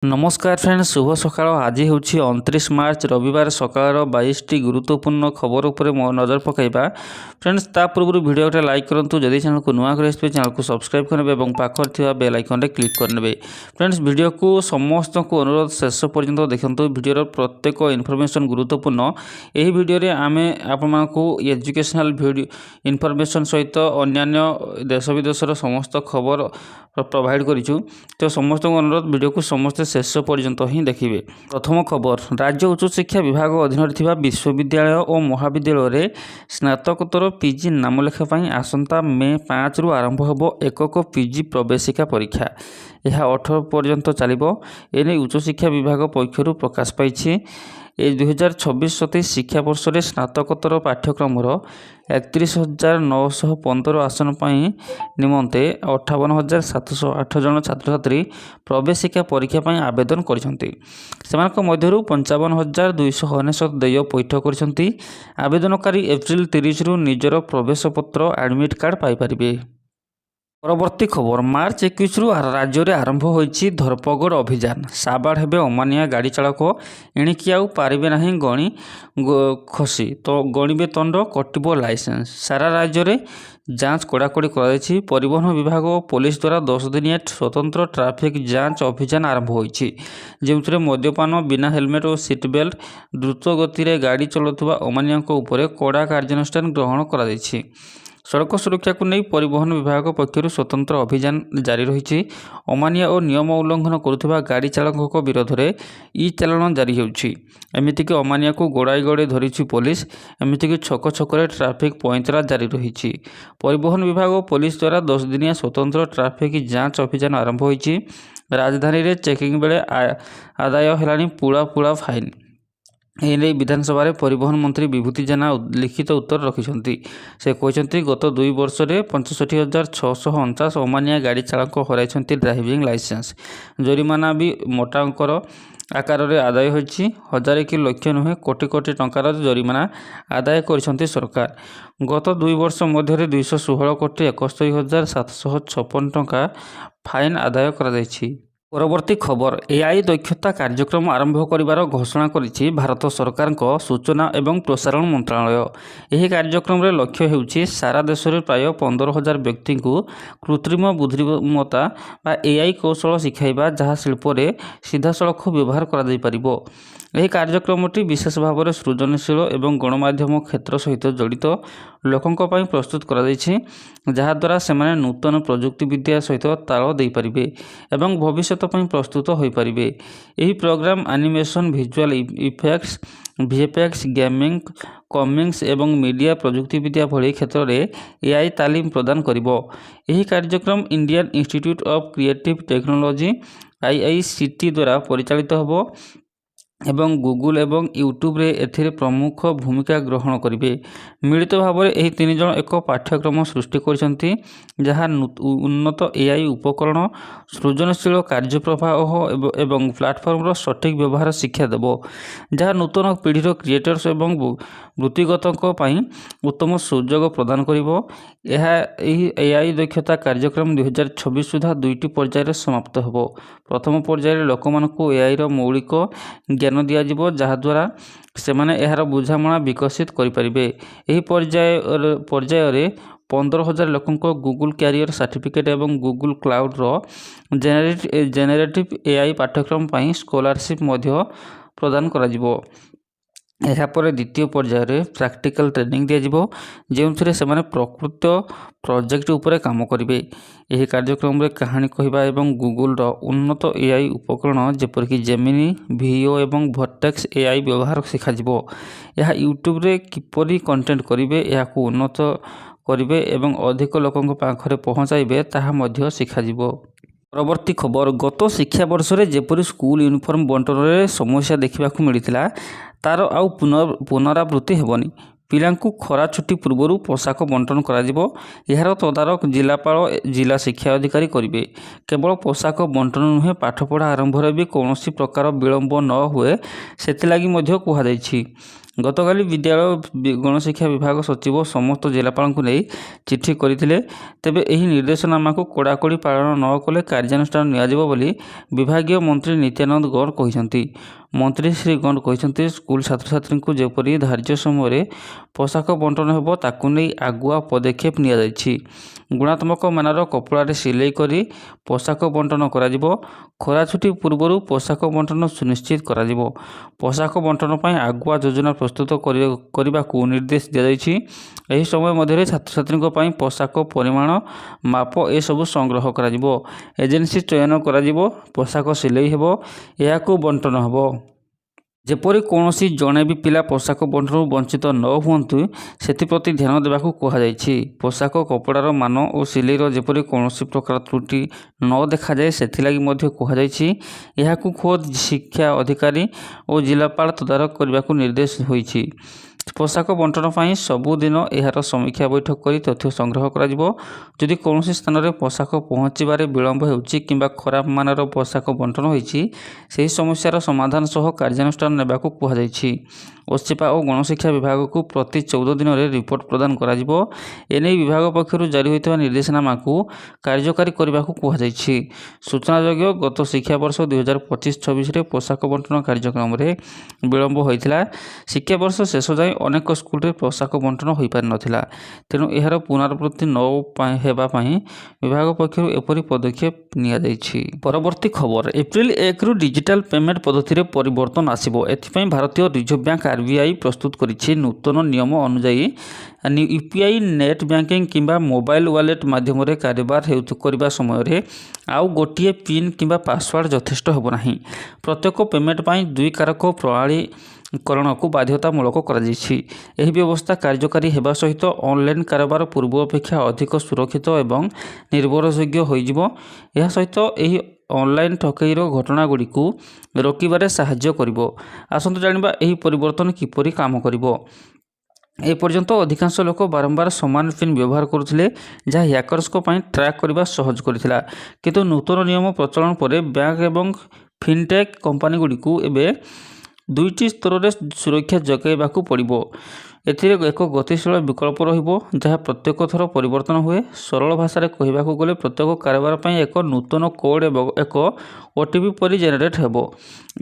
नमस्कार फ्रेंड्स शुभ सकाळ आज हूँ 29 मार्च रविवार सकाळ 22टी गुरुत्वपूर्ण खबर उपर नजर पकईबा फ्रेंड्स ता पूर्व वीडियोटे लाइक करूँ जदि चैनल को नुआ कर चैनल को सब्सक्राइब करेंगे और पाखर बेल आइकन क्लिक करने फ्रेंड्स वीडियो को समस्त को अनुरोध शेष पर्यंत देखते वीडियो प्रत्येक इनफॉरमेशन गुरुत्वपूर्ण यही वीडियो आम आपको एजुकेशनल वीडियो इनफॉरमेशन सहित अन्य देश विदेशर समस्त खबर प्रोवाइड करूँ तो समस्त अनुरोध वीडियो को समस्त शेष पर्यंत ही देखिए। प्रथम खबर राज्य उच्च शिक्षा विभाग अधीन विश्वविद्यालय और महाविद्यालय स्नातकोत्तर पीजी नामलेखा आसंता मे 5 रु आरंभ होब एकक पीजी प्रवेशिका परीक्षा। यह 18 पर्यंत चलो एने उच्च शिक्षा विभाग पक्षर प्रकाश पाई। 2026-27 शिक्षा वर्ष में स्नातकोत्तर पाठ्यक्रम 31,915 आसन निमंते 58,708 जन छात्र छात्री प्रवेशिका परीक्षा पर आवेदन करछंती। सेमानक मध्यरु 55,299 देय पैठ करछंती। आवेदनकारी एप्रिल 30 रु निजर प्रवेश पत्र एडमिट कार्ड पाई परिबे। परवर्ती खबर मार्च 21 रु राज्य में आरंभ होईछि धरपगड़ अभियान। साबाड़ हेबे अमानिया गाड़ी चालक एणिकी आउ पारिबे नाही गणी खसी तो गणिबे दंड कटिबो लाइसेंस। सारा राज्य में जांच कड़ाकड़ी कर परिवहन विभाग और पुलिस द्वारा 10 दिनिया स्वतंत्र ट्राफिक जांच अभियान आरंभ होईछि जेउथरे मद्यपान बिना हेलमेट और सीट बेल्ट द्रुत गति में गाड़ी चलाउथुबा अमानिया उपर कड़ा कार्यानुष्ठान ग्रहण करा ଯାଇଛି। सड़क सुरक्षा को नहीं परिवहन विभाग पक्षर स्वतंत्र अभियान जारी रही। अमानिया और नियम उल्लंघन करुवा गाड़ी चालकों विरोध में ई चालाण जारी होमतीक अमानिया को गोड़ाई गोड़े धरी पुलिस एमतीक छक छक ट्राफिक पैंतरा जारी रही। परिवहन विभाग और पुलिस द्वारा 10 दिनिया स्वतंत्र ट्राफिक जांच अभियान आरंभ होईछि। राजधानी में चेकिंग बेले आदाय है पुड़ा पुड़ा फाइन। एने विधानसभा परिवहन मंत्री विभूति जेना लिखित उत्तर रखिछंती। से कहते गत 2 वर्ष में 65,649 अमानिया गाड़ी चालक हराइछंती ड्राइविंग लाइसेंस। जोरिमाना भी मोटा अंकर आकार में आदाय होईछि। हजार कि लक्ष नुहे कोटी कोटी टंकार जोरिमाना आदाय करिछंती सरकार। गत 2 वर्ष मध्य 216 कोटी 71,756 टंका फाइन आदाय करा जायछि। परवर्ती खबर एआई दक्षता कार्यक्रम आरंभ करिवार घोषणा करिछि भारत सरकार सूचना एवं प्रसारण मंत्रालय। यह कार्यक्रम रे लक्ष्य हेउछि सारा देश में प्राय 15,000 व्यक्ति को कृत्रिम बुद्धिमत्ता बा एआई कौशल शिखाइबा जहाँ शिल्प में सीधा सड़क व्यवहार करा जाय परिबो। यह कार्यक्रमटी विशेष भाव में सृजनशील एवं गणमाध्यम क्षेत्र सहित जड़ित लोकों पर प्रस्तुत करा जायछि जहाद्वारा सेमाने नूतन प्रजुक्ति विद्या सहित ताल दे पारिबे एवं भविष्यत पर प्रस्तुत हो पारिबे। यही program animation visual effects VFX gaming comics एवं मीडिया प्रजुक्ति विद्या भली क्षेत्र में एआई तालीम प्रदान करिबो। यही कार्यक्रम Indian Institute of Creative Technology IICT द्वारा परिचालित होबो एवं गूगल एवं यूट्यूब रे एथिरे प्रमुख भूमिका ग्रहण करिवे। मिलित भाव में यही 3 जन एक पाठ्यक्रम सृष्टि करिसेंती जहाँ उन्नत एआई उपकरण सृजनशील कार्यप्रवाह एवं प्लाटफर्म सठिक व्यवहार शिक्षा देव जहाँ नूतन पीढ़ीर क्रिएटर्स एवं वृत्तिगतों उत्तम सुजोग प्रदान करिवो। एआई दक्षता कार्यक्रम 2026 सुधा 2टी पर्यायर समाप्त होबो। प्रथम पर्यायर लोकमानकु एआई रो मौलिक ज्ञान दियाजिबो जहाद्वारा सेमाने एहार बुझामणा विकसित करिपारिबे। एही पर्याୟରେ 15,000 लोकों को गूगल कैरियर सर्टिफिकेट एवं गूगल क्लाउड रो जेनेरेटिव एआई पाठ्यक्रम पर स्कॉलरशिप मध्य प्रदान करा जिवो। यापर द्वितीय पर्यायर प्रैक्टिकल ट्रेनिंग दिया जो से प्रकृत प्रोजेक्ट उपरे काम करेंगे। यह कार्यक्रम में कहानी कहवा एवं गूगल रो उन्नत एआई उपकरण जेपरिक जेमिनी वीओ एवं वर्टेक्स एआई व्यवहार शिखाजिबो। यह यूट्यूब रे किपरि कंटेंट करेंगे या उन्नत करेंगे एवं अधिक लोकों पाखरे पहुँचाइबे ताहा मध्य शिखाजिबो। परवर्ती खबर गत शिक्षा वर्ष में जेपरी स्कूल यूनिफॉर्म बंटन में समस्या देखा मिलता तार आउ पुनरावृत्ति हेबनी। पिलांकु खरा छुट्टी पूर्व पोशाक बंटन करा यार तदारख जिलापाल जिला शिक्षा अधिकारी करेंगे। केवल पोशाक बंटन नुहे पाठपढ़ा आरंभ भी कौन प्रकार विलंब न हुए से कहुई। ଗତକାଲି ବିଦ୍ୟାଳୟ ଗଣଶିକ୍ଷା ବିଭାଗ ସଚିବ ସମସ୍ତ ଜିଲ୍ଲାପାଳଙ୍କୁ ନେଇ ଚିଠି କରିଥିଲେ। ତେବେ ଏହି ନିର୍ଦ୍ଦେଶନାମାକୁ କଡ଼ାକଡ଼ି ପାଳନ ନ କଲେ କାର୍ଯ୍ୟାନୁଷ୍ଠାନ ନିଆଯିବ ବୋଲି ବିଭାଗୀୟ ମନ୍ତ୍ରୀ ନିତ୍ୟାନନ୍ଦ ଗୌଡ଼ କହିଛନ୍ତି। ମନ୍ତ୍ରୀ ଶ୍ରୀ ଗୌଡ଼ କହିଛନ୍ତି, ସ୍କୁଲ ଛାତ୍ରଛାତ୍ରୀଙ୍କୁ ଯେପରି ଧାର୍ଯ୍ୟ ସମୟରେ ପୋଷାକ ବଣ୍ଟନ ହେବ ତାକୁ ନେଇ ଆଗୁଆ ପଦକ୍ଷେପ ନିଆଯାଇଛି। ଗୁଣାତ୍ମକ ମାନର କପଡ଼ାରେ ସିଲେଇ କରି ପୋଷାକ ବଣ୍ଟନ କରାଯିବ। ଖରା ଛୁଟି ପୂର୍ବରୁ ପୋଷାକ ବଣ୍ଟନ ସୁନିଶ୍ଚିତ କରାଯିବ। ପୋଷାକ ବଣ୍ଟନ ପାଇଁ ଆଗୁଆ ଯୋଜନା ପ୍ରସ୍ତୁତ କରିବାକୁ ନିର୍ଦ୍ଦେଶ ଦିଆଯାଇଛି। ଏହି ସମୟ ମଧ୍ୟରେ ଛାତ୍ରଛାତ୍ରୀଙ୍କ ପାଇଁ ପୋଷାକ ପରିମାଣ, ମାପ ଏସବୁ ସଂଗ୍ରହ କରାଯିବ। ଏଜେନ୍ସି ଚୟନ କରାଯିବ। ପୋଷାକ ସିଲେଇ ହେବ, ଏହାକୁ ବଣ୍ଟନ ହେବ। ଯେପରି କୌଣସି ଜଣେ ବି ପିଲା ପୋଷାକ ବଣ୍ଟନରୁ ବଞ୍ଚିତ ନ ହୁଅନ୍ତୁ, ସେଥିପ୍ରତି ଧ୍ୟାନ ଦେବାକୁ କୁହାଯାଇଛି। ପୋଷାକ କପଡ଼ାର ମାନ ଓ ସିଲେଇର ଯେପରି କୌଣସି ପ୍ରକାର ତ୍ରୁଟି ନ ଦେଖାଯାଏ, ସେଥିଲାଗି ମଧ୍ୟ କୁହାଯାଇଛି। ଏହାକୁ ଖୋଦ୍ ଶିକ୍ଷା ଅଧିକାରୀ ଓ ଜିଲ୍ଲାପାଳ ତଦାରଖ କରିବାକୁ ନିର୍ଦ୍ଦେଶ ହୋଇଛି। ପୋଷାକ ବଣ୍ଟନ ପାଇଁ ସବୁଦିନ ଏହାର ସମୀକ୍ଷା ବୈଠକ କରି ତଥ୍ୟ ସଂଗ୍ରହ କରାଯିବ। ଯଦି କୌଣସି ସ୍ଥାନରେ ପୋଷାକ ପହଞ୍ଚିବାରେ ବିଳମ୍ବ ହେଉଛି କିମ୍ବା ଖରାପ ମାନର ପୋଷାକ ବଣ୍ଟନ ହୋଇଛି, ସେହି ସମସ୍ୟାର ସମାଧାନ ସହ କାର୍ଯ୍ୟାନୁଷ୍ଠାନ ନେବାକୁ କୁହାଯାଇଛି। ଓସିପା ଓ ଗଣଶିକ୍ଷା ବିଭାଗକୁ ପ୍ରତି 14 ଦିନରେ ରିପୋର୍ଟ ପ୍ରଦାନ କରାଯିବ। ଏନେଇ ବିଭାଗ ପକ୍ଷରୁ ଜାରି ହୋଇଥିବା ନିର୍ଦ୍ଦେଶନାମାକୁ କାର୍ଯ୍ୟକାରୀ କରିବାକୁ କୁହାଯାଇଛି। ସୂଚନାଯୋଗ୍ୟ, ଗତ ଶିକ୍ଷାବର୍ଷ 2025-26ରେ ପୋଷାକ ବଣ୍ଟନ କାର୍ଯ୍ୟକ୍ରମରେ ବିଳମ୍ବ ହୋଇଥିଲା। ଶିକ୍ଷାବର୍ଷ ଶେଷ ଯାଏଁ ଅନେକ ସ୍କୁଲରେ ପୋଷାକ ବଣ୍ଟନ ହୋଇପାରିନଥିଲା। ତେଣୁ ଏହାର ପୁନରାବୃତ୍ତି ନ ହେବା ପାଇଁ ବିଭାଗ ପକ୍ଷରୁ ଏପରି ପଦକ୍ଷେପ ନିଆଯାଇଛି। ପରବର୍ତ୍ତୀ ଖବର, ଏପ୍ରିଲ 1ରୁ ଡିଜିଟାଲ ପେମେଣ୍ଟ ପଦ୍ଧତିରେ ପରିବର୍ତ୍ତନ ଆସିବ। ଏଥିପାଇଁ ଭାରତୀୟ ରିଜର୍ଭ ବ୍ୟାଙ୍କ ଆରବିଆଇ ପ୍ରସ୍ତୁତ କରିଛି। ନୂତନ ନିୟମ ଅନୁଯାୟୀ ୟୁପିଆଇ, ନେଟ୍ ବ୍ୟାଙ୍କିଂ କିମ୍ବା ମୋବାଇଲ ୱାଲେଟ୍ ମାଧ୍ୟମରେ କାରବାର କରିବା ସମୟରେ ଆଉ ଗୋଟିଏ ପିନ୍ କିମ୍ବା ପାସୱାର୍ଡ଼ ଯଥେଷ୍ଟ ହେବ ନାହିଁ। ପ୍ରତ୍ୟେକ ପେମେଣ୍ଟ ପାଇଁ 2 କାରକ ପ୍ରମାଣୀକରଣକୁ ବାଧ୍ୟତାମୂଳକ କରାଯାଇଛି। ଏହି ବ୍ୟବସ୍ଥା କାର୍ଯ୍ୟକାରୀ ହେବା ସହିତ ଅନଲାଇନ୍ କାରବାର ପୂର୍ବ ଅପେକ୍ଷା ଅଧିକ ସୁରକ୍ଷିତ ଏବଂ ନିର୍ଭରଯୋଗ୍ୟ ହୋଇଯିବ। ଏହା ସହିତ ଏହି ଅନଲାଇନ୍ ଠକେଇର ଘଟଣାଗୁଡ଼ିକୁ ରୋକିବାରେ ସାହାଯ୍ୟ କରିବ। ଆସନ୍ତୁ ଜାଣିବା ଏହି ପରିବର୍ତ୍ତନ କିପରି କାମ କରିବ। ଏପର୍ଯ୍ୟନ୍ତ ଅଧିକାଂଶ ଲୋକ ବାରମ୍ବାର ସମାନ ପିନ୍ ବ୍ୟବହାର କରୁଥିଲେ, ଯାହା ହ୍ୟାକର୍ସଙ୍କ ପାଇଁ ଟ୍ରାକ୍ କରିବା ସହଜ କରିଥିଲା। କିନ୍ତୁ ନୂତନ ନିୟମ ପ୍ରଚଳନ ପରେ ବ୍ୟାଙ୍କ ଏବଂ ଫିନ୍ଟେକ୍ କମ୍ପାନୀଗୁଡ଼ିକୁ ଏବେ 2ଟି ସ୍ତରରେ ସୁରକ୍ଷା ଯୋଗାଇବାକୁ ପଡ଼ିବ। ଏଥିରେ ଏକ ଗତିଶୀଳ ବିକଳ୍ପ ରହିବ, ଯାହା ପ୍ରତ୍ୟେକ ଥର ପରିବର୍ତ୍ତନ ହୁଏ। ସରଳ ଭାଷାରେ କହିବାକୁ ଗଲେ, ପ୍ରତ୍ୟେକ କାରବାର ପାଇଁ ଏକ ନୂତନ କୋଡ୍ ଏବଂ ଏକ ଓଟିପି ପରି ଜେନେରେଟ୍ ହେବ।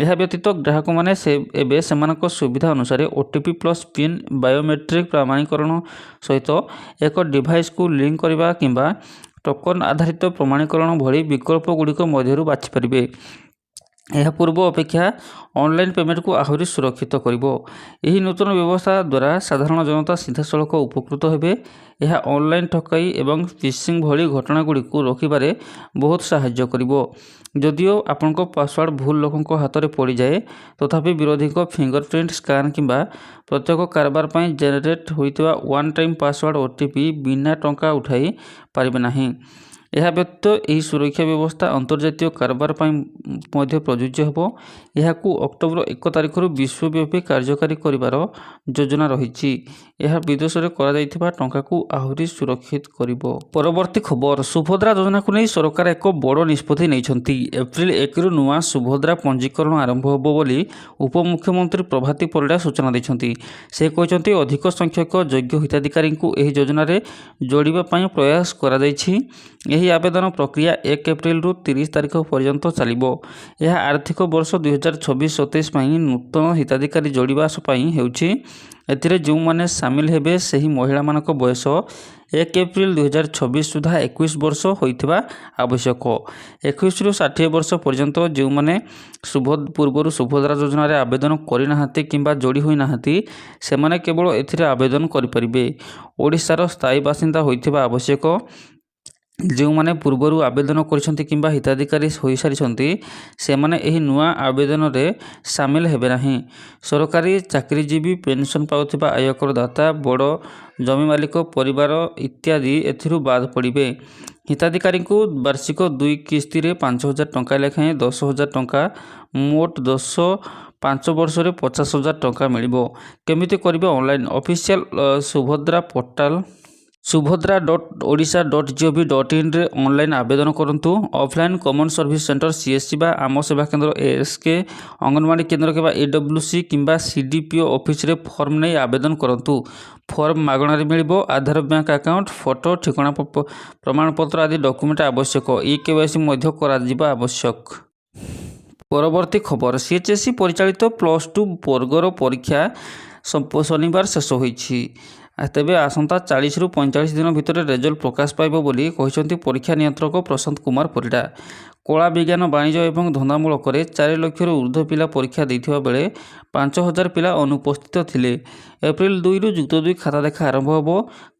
ଏହା ବ୍ୟତୀତ ଗ୍ରାହକମାନେ ଏବେ ସେମାନଙ୍କ ସୁବିଧା ଅନୁସାରେ ଓଟିପି ପ୍ଲସ୍ ପିନ୍, ବାୟୋମେଟ୍ରିକ୍ ପ୍ରମାଣୀକରଣ ସହିତ ଏକ ଡିଭାଇସ୍କୁ ଲିଙ୍କ କରିବା କିମ୍ବା ଟୋକନ୍ ଆଧାରିତ ପ୍ରମାଣୀକରଣ ଭଳି ବିକଳ୍ପଗୁଡ଼ିକ ମଧ୍ୟରୁ ବାଛିପାରିବେ। ଏହା ପୂର୍ବ ଅପେକ୍ଷା ଅନଲାଇନ୍ ପେମେଣ୍ଟକୁ ଆହୁରି ସୁରକ୍ଷିତ କରିବ। ଏହି ନୂତନ ବ୍ୟବସ୍ଥା ଦ୍ୱାରା ସାଧାରଣ ଜନତା ସିଧାସଳଖ ଉପକୃତ ହେବେ। ଏହା ଅନଲାଇନ୍ ଠକେଇ ଏବଂ ଫିସିଂ ଭଳି ଘଟଣାଗୁଡ଼ିକୁ ରୋକିବାରେ ବହୁତ ସାହାଯ୍ୟ କରିବ। ଯଦିଓ ଆପଣଙ୍କ ପାସୱାର୍ଡ଼ ଭୁଲ ଲୋକଙ୍କ ହାତରେ ପଡ଼ିଯାଏ, ତଥାପି ବିରୋଧୀଙ୍କ ଫିଙ୍ଗରପ୍ରିଣ୍ଟ ସ୍କାନ୍ କିମ୍ବା ପ୍ରତ୍ୟେକ କାରବାର ପାଇଁ ଜେନେରେଟ୍ ହୋଇଥିବା ୱାନ୍ ଟାଇମ୍ ପାସୱାର୍ଡ଼ ଓଟିପି ବିନା ଟଙ୍କା ଉଠାଇ ପାରିବେ ନାହିଁ। ଏହା ବ୍ୟତୀତ ଏହି ସୁରକ୍ଷା ବ୍ୟବସ୍ଥା ଅନ୍ତର୍ଜାତୀୟ କାରବାର ପାଇଁ ମଧ୍ୟ ପ୍ରଯୁଜ୍ୟ ହେବ। ଏହାକୁ ଅକ୍ଟୋବର 1 ତାରିଖରୁ ବିଶ୍ୱବ୍ୟାପୀ କାର୍ଯ୍ୟକାରୀ କରିବାର ଯୋଜନା ରହିଛି। ଏହା ବିଦେଶରେ କରାଯାଇଥିବା ଟଙ୍କାକୁ ଆହୁରି ସୁରକ୍ଷିତ କରିବ। ପରବର୍ତ୍ତୀ ଖବର, ସୁଭଦ୍ରା ଯୋଜନାକୁ ନେଇ ସରକାର ଏକ ବଡ଼ ନିଷ୍ପତ୍ତି ନେଇଛନ୍ତି। ଏପ୍ରିଲ 1ରୁ ନୂଆ ସୁଭଦ୍ରା ପଞ୍ଜୀକରଣ ଆରମ୍ଭ ହେବ ବୋଲି ଉପମୁଖ୍ୟମନ୍ତ୍ରୀ ପ୍ରଭାତୀ ପରିଡ଼ା ସୂଚନା ଦେଇଛନ୍ତି। ସେ କହିଛନ୍ତି, ଅଧିକ ସଂଖ୍ୟକ ଯୋଗ୍ୟ ହିତାଧିକାରୀଙ୍କୁ ଏହି ଯୋଜନାରେ ଯୋଡ଼ିବା ପାଇଁ ପ୍ରୟାସ କରାଯାଇଛି। ଏହି ଆବେଦନ ପ୍ରକ୍ରିୟା 1 ଏପ୍ରିଲରୁ 30 ତାରିଖ ପର୍ଯ୍ୟନ୍ତ ଚାଲିବ। ଏହା ଆର୍ଥିକ ବର୍ଷ 2026-27 ପାଇଁ ନୂତନ ହିତାଧିକାରୀ ଯୋଡ଼ିବା ପାଇଁ ହେଉଛି। ଏଥିରେ ଯେଉଁମାନେ ସାମିଲ ହେବେ, ସେହି ମହିଳାମାନଙ୍କ ବୟସ 1 ଏପ୍ରିଲ 2026 ସୁଦ୍ଧା 21 ବର୍ଷ ହୋଇଥିବା ଆବଶ୍ୟକ। 21ରୁ 60 ବର୍ଷ ପର୍ଯ୍ୟନ୍ତ ଯେଉଁମାନେ ପୂର୍ବରୁ ସୁଭଦ୍ରା ଯୋଜନାରେ ଆବେଦନ କରିନାହାନ୍ତି କିମ୍ବା ଯୋଡ଼ି ହୋଇନାହାନ୍ତି, ସେମାନେ କେବଳ ଏଥିରେ ଆବେଦନ କରିପାରିବେ। ଓଡ଼ିଶାର ସ୍ଥାୟୀ ବାସିନ୍ଦା ହୋଇଥିବା ଆବଶ୍ୟକ। ଯେଉଁମାନେ ପୂର୍ବରୁ ଆବେଦନ କରିଛନ୍ତି କିମ୍ବା ହିତାଧିକାରୀ ହୋଇସାରିଛନ୍ତି, ସେମାନେ ଏହି ନୂଆ ଆବେଦନରେ ସାମିଲ ହେବେ ନାହିଁ। ସରକାରୀ ଚାକିରିଜୀବୀ, ପେନ୍ସନ୍ ପାଉଥିବା ଆୟକର ଦାତା, ବଡ଼ ଜମି ମାଲିକ ପରିବାର ଇତ୍ୟାଦି ଏଥିରୁ ବାଦ୍ ପଡ଼ିବେ। ହିତାଧିକାରୀଙ୍କୁ ବାର୍ଷିକ 2 କିସ୍ତିରେ 5,000 ଟଙ୍କା ଲେଖାଏଁ 10,000 ଟଙ୍କା, ମୋଟ 5 ବର୍ଷରେ 50,000 ଟଙ୍କା ମିଳିବ। କେମିତି କରିବେ online? Official Subhadra portal subhadra.odisha.gov.in ରେ ଅନଲାଇନ୍ ଆବେଦନ କରନ୍ତୁ। Offline common service centre CSC ବା ଆମ ସେବା କେନ୍ଦ୍ର ASK, ଅଙ୍ଗନବାଡ଼ି କେନ୍ଦ୍ର କିମ୍ବା AWC କିମ୍ବା CDPO ଅଫିସରେ ଫର୍ମ ନେଇ ଆବେଦନ କରନ୍ତୁ। ଫର୍ମ ମାଗଣାରେ ମିଳିବ। ଆଧାର, ବ୍ୟାଙ୍କ ଆକାଉଣ୍ଟ, ଫଟୋ, ଠିକଣା ପ୍ରମାଣପତ୍ର ଆଦି ଡକୁମେଣ୍ଟ ଆବଶ୍ୟକ। EKYC ମଧ୍ୟ କରାଯିବା ଆବଶ୍ୟକ। ପରବର୍ତ୍ତୀ ଖବର, CHSC ପରିଚାଳିତ +2 ବର୍ଗର ପରୀକ୍ଷା ଶନିବାର ଶେଷ ହୋଇଛି। ତେବେ ଆସନ୍ତା 40 ରୁ 45 ଦିନ ଭିତରେ ରେଜଲ୍ଟ ପ୍ରକାଶ ପାଇବ ବୋଲି କହିଛନ୍ତି ପରୀକ୍ଷା ନିୟନ୍ତ୍ରକ ପ୍ରଶାନ୍ତ କୁମାର ପରିଡ଼ା। କଳା, ବିଜ୍ଞାନ, ବାଣିଜ୍ୟ ଏବଂ ଧନ୍ଦାମୂଳକରେ 4 ଲକ୍ଷରୁ ଉର୍ଦ୍ଧ୍ୱ ପିଲା ପରୀକ୍ଷା ଦେଇଥିବା ବେଳେ 5,000 ପିଲା ଅନୁପସ୍ଥିତ ଥିଲେ। ଏପ୍ରିଲ 2ରୁ ଯୁକ୍ତ 2 ଖାତା ଦେଖା ଆରମ୍ଭ ହେବ।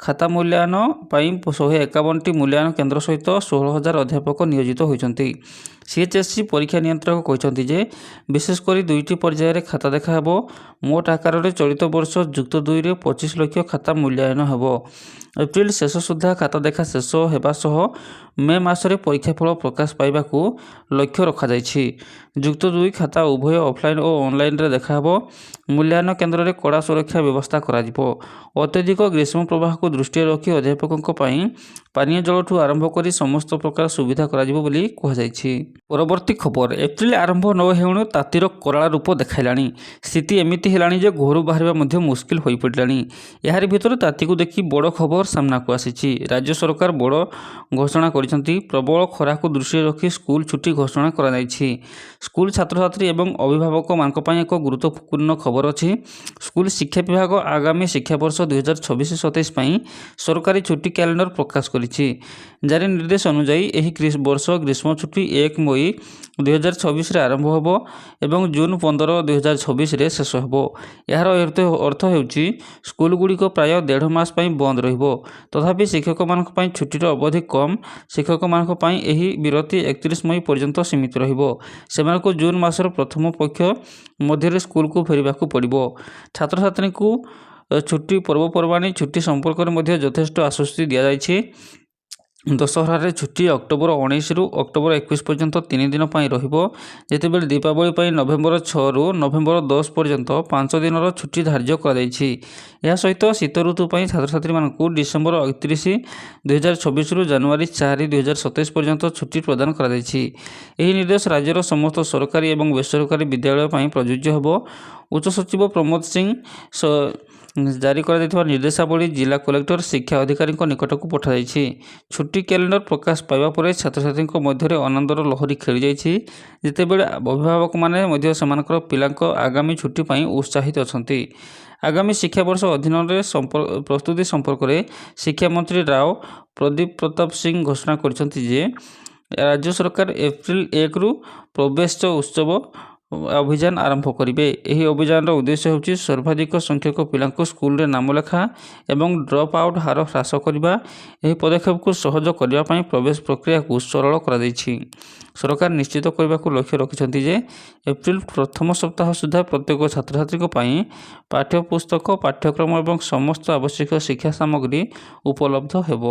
ଖାତା ମୂଲ୍ୟାୟନ ପାଇଁ 151ଟି ମୂଲ୍ୟାୟନ କେନ୍ଦ୍ର ସହିତ 16,000 ଅଧ୍ୟାପକ ନିୟୋଜିତ ହୋଇଛନ୍ତି। CHSC ପରୀକ୍ଷା ନିୟନ୍ତ୍ରକ କହିଛନ୍ତି ଯେ ବିଶେଷ କରି 2ଟି ପର୍ଯ୍ୟାୟରେ ଖାତା ଦେଖା ହେବ। ମୋଟ ଆକାରରେ ଚଳିତ ବର୍ଷ ଯୁକ୍ତ 2ରେ 25 ଲକ୍ଷ ଖାତା ମୂଲ୍ୟାୟନ ହେବ। ଏପ୍ରିଲ ଶେଷ ସୁଦ୍ଧା ଖାତା ଦେଖା ଶେଷ ହେବା ସହ ମେ ମାସରେ ପରୀକ୍ଷାଫଳ ପ୍ରକାଶ ପାଇବାକୁ ଲକ୍ଷ୍ୟ ରଖାଯାଇଛି। ଯୁକ୍ତ 2 ଖାତା ଉଭୟ ଅଫଲାଇନ୍ ଓ ଅନଲାଇନ୍ରେ ଦେଖାହେବ। ମୂଲ୍ୟାୟନ କେନ୍ଦ୍ରରେ କଡ଼ା ସୁରକ୍ଷା ବ୍ୟବସ୍ଥା କରାଯିବ। ଅତ୍ୟଧିକ ଗ୍ରୀଷ୍ମ ପ୍ରବାହକୁ ଦୃଷ୍ଟିରେ ରଖି ଅଧ୍ୟାପକଙ୍କ ପାଇଁ ପାନୀୟ ଜଳଠୁ ଆରମ୍ଭ କରି ସମସ୍ତ ପ୍ରକାର ସୁବିଧା କରାଯିବ ବୋଲି କୁହାଯାଇଛି। ପରବର୍ତ୍ତୀ ଖବର, ଏପ୍ରିଲ ଆରମ୍ଭ ନ ହେଉଣୁ ତାତିର କରାଳ ରୂପ ଦେଖାଇଲାଣି। ସ୍ଥିତି ଏମିତି ହେଲାଣି ଯେ ଘରୁ ବାହାରିବା ମଧ୍ୟ ମୁସ୍କିଲ ହୋଇପଡ଼ିଲାଣି। ଏହାରି ଭିତରେ ତାତିକୁ ଦେଖି ବଡ଼ ଖବର ସାମ୍ନାକୁ ଆସିଛି। ରାଜ୍ୟ ସରକାର ବଡ଼ ଘୋଷଣା କରିଛନ୍ତି। ପ୍ରବଳ ଖରାକୁ ଦୃଷ୍ଟିରେ ରଖି ସ୍କୁଲ ଛୁଟି ଘୋଷଣା କରାଯାଇଛି। ସ୍କୁଲ ଛାତ୍ରଛାତ୍ରୀ ଏବଂ ଅଭିଭାବକମାନଙ୍କ ପାଇଁ ଏକ ଗୁରୁତ୍ୱପୂର୍ଣ୍ଣ ଖବର ଅଛି। ସ୍କୁଲ ଶିକ୍ଷା ବିଭାଗ ଆଗାମୀ ଶିକ୍ଷାବର୍ଷ 2026-27 ପାଇଁ ସରକାରୀ ଛୁଟି କ୍ୟାଲେଣ୍ଡର ପ୍ରକାଶ କରିଛି। ଜାରି ନିର୍ଦ୍ଦେଶ ଅନୁଯାୟୀ ଏହି ବର୍ଷ ଗ୍ରୀଷ୍ମ ଛୁଟି 1 ମଇ 2026ରେ ଆରମ୍ଭ ହେବ ଏବଂ ଜୁନ 15, 2026ରେ ଶେଷ ହେବ। ଏହାର ଅର୍ଥ ହେଉଛି ସ୍କୁଲଗୁଡ଼ିକ ପ୍ରାୟ 1.5 ମାସ ପାଇଁ ବନ୍ଦ ରହିବ। ତଥାପି ଶିକ୍ଷକମାନଙ୍କ ପାଇଁ ଛୁଟିର ଅବଧି କମ୍। ଶିକ୍ଷକମାନଙ୍କ ପାଇଁ ଏହି ବିରତି 31 ମଇ ପର୍ଯ୍ୟନ୍ତ ସୀମିତ ରହିବ। ସେମାନଙ୍କୁ ଜୁନ ମାସର ପ୍ରଥମ ପକ୍ଷ ମଧ୍ୟରେ ସ୍କୁଲକୁ ଫେରିବାକୁ ପଡ଼ିବ। ଛାତ୍ରଛାତ୍ରୀଙ୍କୁ ଛୁଟି, ପର୍ବପର୍ବାଣି ଛୁଟି ସମ୍ପର୍କରେ ମଧ୍ୟ ଯଥେଷ୍ଟ ଆଶ୍ୱସ୍ତି ଦିଆଯାଇଛି। ଦଶହରାରେ ଛୁଟି ଅକ୍ଟୋବର 19ରୁ ଅକ୍ଟୋବର 21 ପର୍ଯ୍ୟନ୍ତ 3 ଦିନ ପାଇଁ ରହିବ। ଯେତେବେଳେ ଦୀପାବଳି ପାଇଁ ନଭେମ୍ବର 6ରୁ ନଭେମ୍ବର 10 ପର୍ଯ୍ୟନ୍ତ 5 ଦିନର ଛୁଟି ଧାର୍ଯ୍ୟ କରାଯାଇଛି। ଏହା ସହିତ ଶୀତ ଋତୁ ପାଇଁ ଛାତ୍ରଛାତ୍ରୀମାନଙ୍କୁ ଡିସେମ୍ବର 31, 2026ରୁ ଜାନୁଆରୀ 4, 2027 ପର୍ଯ୍ୟନ୍ତ ଛୁଟି ପ୍ରଦାନ କରାଯାଇଛି। ଏହି ନିର୍ଦ୍ଦେଶ ରାଜ୍ୟର ସମସ୍ତ ସରକାରୀ ଏବଂ ବେସରକାରୀ ବିଦ୍ୟାଳୟ ପାଇଁ ପ୍ରଯୁଜ୍ୟ ହେବ। ଉଚ୍ଚ ସଚିବ ପ୍ରମୋଦ ସିଂ ଜାରି କରାଯାଇଥିବା ନିର୍ଦ୍ଦେଶାବଳୀ ଜିଲ୍ଲା କଲେକ୍ଟର, ଶିକ୍ଷା ଅଧିକାରୀଙ୍କ ନିକଟକୁ ପଠାଯାଇଛି। ଛୁଟି କ୍ୟାଲେଣ୍ଡର ପ୍ରକାଶ ପାଇବା ପରେ ଛାତ୍ରଛାତ୍ରୀଙ୍କ ମଧ୍ୟରେ ଆନନ୍ଦର ଲହରୀ ଖେଳିଯାଇଛି। ଯେତେବେଳେ ଅଭିଭାବକମାନେ ମଧ୍ୟ ସେମାନଙ୍କର ପିଲାଙ୍କ ଆଗାମୀ ଛୁଟି ପାଇଁ ଉତ୍ସାହିତ ଅଛନ୍ତି। ଆଗାମୀ ଶିକ୍ଷାବର୍ଷ ଅଧୀନରେ ପ୍ରସ୍ତୁତି ସମ୍ପର୍କରେ ଶିକ୍ଷାମନ୍ତ୍ରୀ ରାଓ ପ୍ରଦୀପ ପ୍ରତାପ ସିଂ ଘୋଷଣା କରିଛନ୍ତି ଯେ ରାଜ୍ୟ ସରକାର ଏପ୍ରିଲ 1ରୁ ପ୍ରବେଶ ଉତ୍ସବ ଅଭିଯାନ ଆରମ୍ଭ କରିବେ। ଏହି ଅଭିଯାନର ଉଦ୍ଦେଶ୍ୟ ହେଉଛି ସର୍ବାଧିକ ସଂଖ୍ୟକ ପିଲାଙ୍କୁ ସ୍କୁଲରେ ନାମ ଲେଖା ଏବଂ ଡ୍ରପ୍ ଆଉଟ୍ ହାର ହ୍ରାସ କରିବା। ଏହି ପଦକ୍ଷେପକୁ ସହଜ କରିବା ପାଇଁ ପ୍ରବେଶ ପ୍ରକ୍ରିୟାକୁ ସରଳ କରାଯାଇଛି। ସରକାର ନିଶ୍ଚିତ କରିବାକୁ ଲକ୍ଷ୍ୟ ରଖିଛନ୍ତି ଯେ ଏପ୍ରିଲ ପ୍ରଥମ ସପ୍ତାହ ସୁଦ୍ଧା ପ୍ରତ୍ୟେକ ଛାତ୍ରଛାତ୍ରୀଙ୍କ ପାଇଁ ପାଠ୍ୟପୁସ୍ତକ, ପାଠ୍ୟକ୍ରମ ଏବଂ ସମସ୍ତ ଆବଶ୍ୟକ ଶିକ୍ଷା ସାମଗ୍ରୀ ଉପଲବ୍ଧ ହେବ।